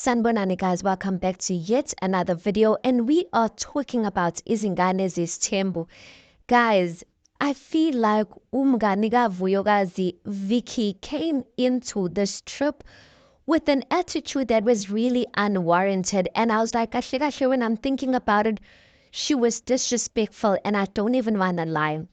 Sanibonani guys, welcome back to yet another video, and we are talking about Izingane Zesithembu. Guys, I feel like umngani kaVuyokazi Vicky came into this trip with an attitude that was really unwarranted, and I was like, kahle kahle, when I'm thinking about it, she was disrespectful, and I don't even want to lie.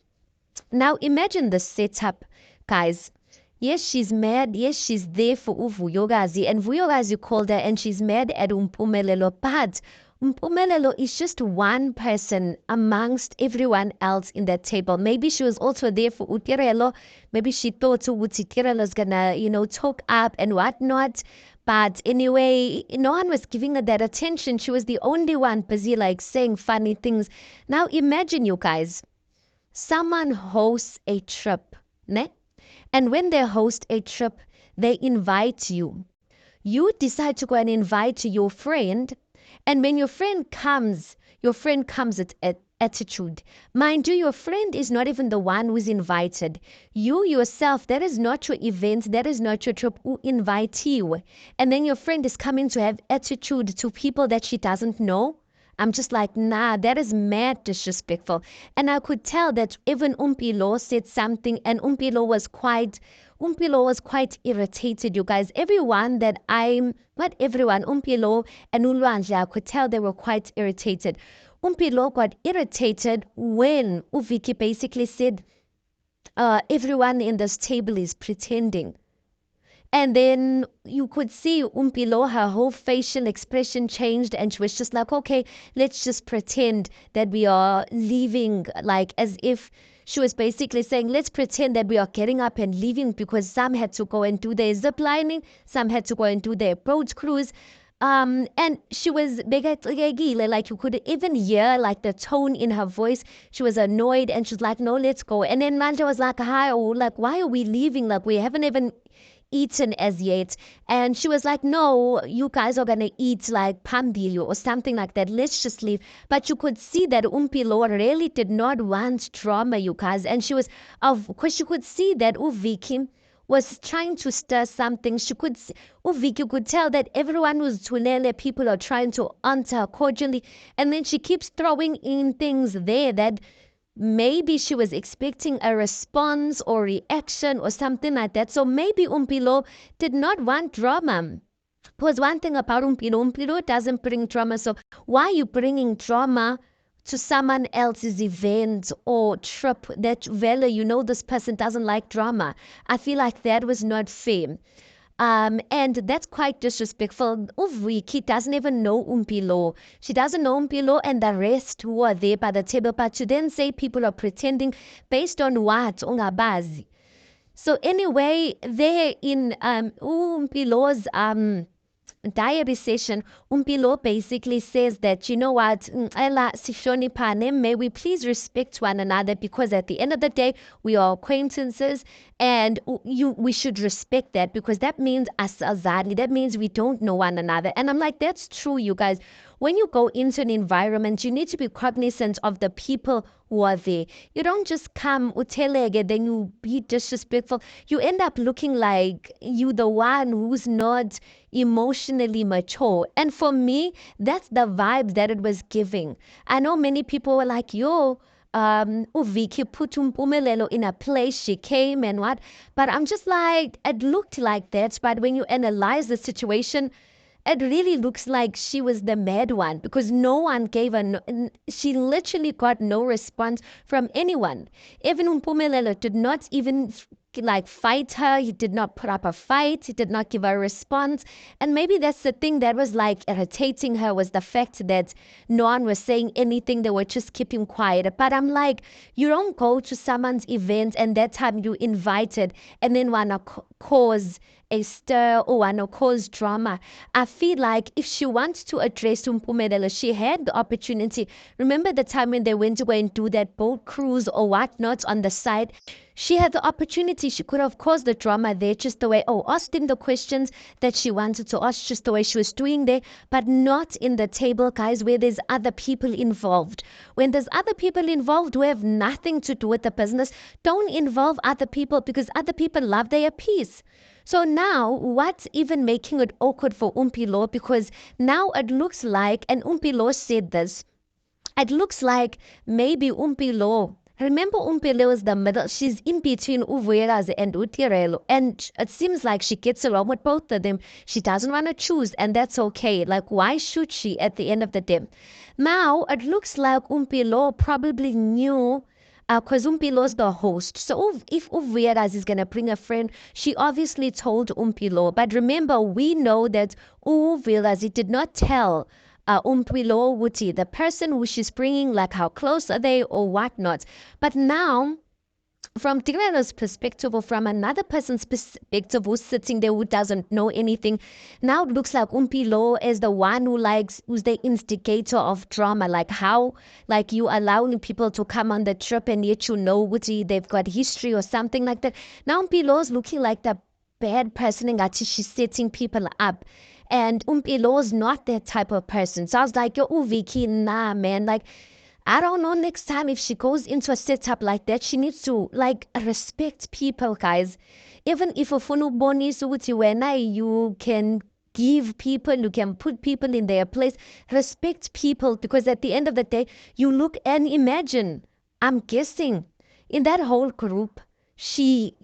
Now imagine the setup, guys. Yes, she's mad. Yes, she's there for Vuyokazi, and Vuyokazi called her, and she's mad at Umpumelelo. But Umpumelelo is just one person amongst everyone else in that table. Maybe she was also there for Utirelo. Maybe she thought Utirelo is gonna, talk up and whatnot. But anyway, no one was giving her that attention. She was the only one busy like saying funny things. Now imagine you guys. Someone hosts a trip, ne? And when they host a trip, they invite you. You decide to go and invite your friend. And when your friend comes at attitude. Mind you, your friend is not even the one who's invited. You yourself, that is not your event, that is not your trip, who invite you. And then your friend is coming to have attitude to people that she doesn't know. I'm just like, nah, that is mad disrespectful. And I could tell that even Umpilo said something, and Umpilo was quite irritated, you guys. Everyone that not everyone, Umpilo and Ulwandle, I could tell they were quite irritated. Umpilo got irritated when Uviki basically said, everyone in this table is pretending. And then you could see Umpilo, her whole facial expression changed, and she was just like, okay, let's just pretend that we are leaving, like as if she was basically saying, let's pretend that we are getting up and leaving, because some had to go and do their zip lining, some had to go and do their boat cruise. And she was like you could even hear like the tone in her voice. She was annoyed, and she's like, no, let's go. And then Manja was like, hi, oh, like, why are we leaving? Like, we haven't even eaten as yet. And she was like, no, you guys are gonna eat like pambili or something like that, let's just leave. But you could see that Umpilo really did not want drama, you guys. And she was, of course, you could see that Uviki was trying to stir something. She could Uviki could tell that everyone was Tulele, people are trying to answer her cordially, and then she keeps throwing in things there that maybe she was expecting a response or reaction or something like that. So maybe Umpilo did not want drama. Because one thing about Umpilo doesn't bring drama. So why are you bringing drama to someone else's event or trip that this person doesn't like drama? I feel like that was not fair. And that's quite disrespectful. Uviki doesn't even know Umpilo. She doesn't know Umpilo and the rest who are there by the table. But to then say people are pretending based on what? Ungabazi. So anyway, there in Umpilo's diary session, Umpilo basically says that, you know what, may we please respect one another, because at the end of the day, we are acquaintances, and we should respect that, because that means asazani, that means we don't know one another. And I'm like, that's true, you guys. When you go into an environment, you need to be cognizant of the people who are there. You don't just come utelege, then you be disrespectful. You end up looking like you the one who's not emotionally mature. And for me, that's the vibe that it was giving. I know many people were like, yo, Uviki put Umpumelelo in a place, she came and what. But I'm just like, it looked like that. But when you analyze the situation, it really looks like she was the mad one, because no one gave her, she literally got no response from anyone. Even Umpumelelo did not even like fight her. He did not put up a fight. He did not give her a response. And maybe that's the thing that was like irritating her, was the fact that no one was saying anything. They were just keeping quiet. But I'm like, you don't go to someone's event and that time you invited and then want to cause a stir or want to cause drama. I feel like if she wants to address Umpumelelo, she had the opportunity. Remember the time when they went to go and do that boat cruise or whatnot on the side? She had the opportunity. She could have caused the drama there, just the way, asked him the questions that she wanted to ask, just the way she was doing there, but not in the table, guys, where there's other people involved. When there's other people involved who have nothing to do with the business, don't involve other people, because other people love their peace. So now, what's even making it awkward for Umpilo? Because now it looks like, and Umpilo said this, it looks like maybe Umpilo. Remember, Umpilo is the middle. She's in between Uvueraz and Utirelo. And it seems like she gets along with both of them. She doesn't want to choose, and that's okay. Like, why should she at the end of the day? Now, it looks like Umpilo probably knew because Umpilo's the host. So if Uvueraz is going to bring a friend, she obviously told Umpilo. But remember, we know that Uvueraz did not tell Umpilo Wuti, the person who she's bringing, like how close are they or whatnot. But now, from Tigrelo's perspective or from another person's perspective who's sitting there who doesn't know anything, now it looks like Umpilo is the one who's the instigator of drama. Like how, like you allowing people to come on the trip and yet you know Wuti, they've got history or something like that. Now Umpilo's looking like the bad person and she's setting people up. And Umpilo's not that type of person. So I was like, yo, Uviki, nah, man. Like, I don't know next time if she goes into a setup like that, she needs to like respect people, guys. Even if ufuna ukubonisa ukuthi wena you can give people, you can put people in their place, respect people because at the end of the day, you look and imagine, I'm guessing in that whole group, she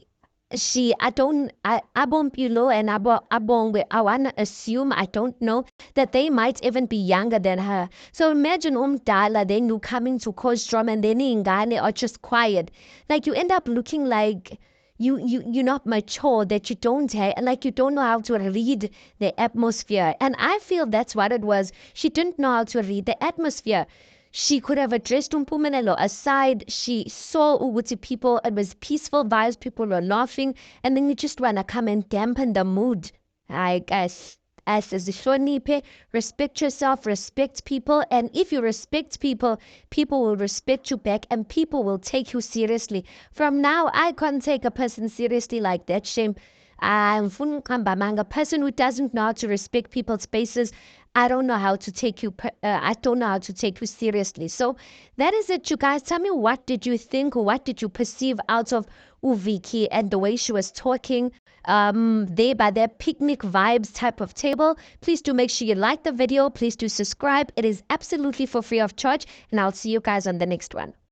I don't Abompilo and Abongwe, I wanna assume, I don't know, that they might even be younger than her. So imagine Dala, then you coming to cause drama and then ingane are just quiet. Like you end up looking like you're not mature, that you don't have, like you don't know how to read the atmosphere. And I feel that's what it was. She didn't know how to read the atmosphere. She could have addressed Umpumelelo aside. She saw Uguti people. It was peaceful vibes. People were laughing. And then you just want to come and dampen the mood. I guess. As a Shonipe, respect yourself, respect people. And if you respect people, people will respect you back and people will take you seriously. From now, I can't take a person seriously like that. Shame. I'm a person who doesn't know how to respect people's spaces. I don't know how to take you. I don't know how to take you seriously. So that is it, you guys. Tell me, what did you think, or what did you perceive out of Uviki and the way she was talking? There by their picnic vibes type of table. Please do make sure you like the video. Please do subscribe. It is absolutely for free of charge, and I'll see you guys on the next one.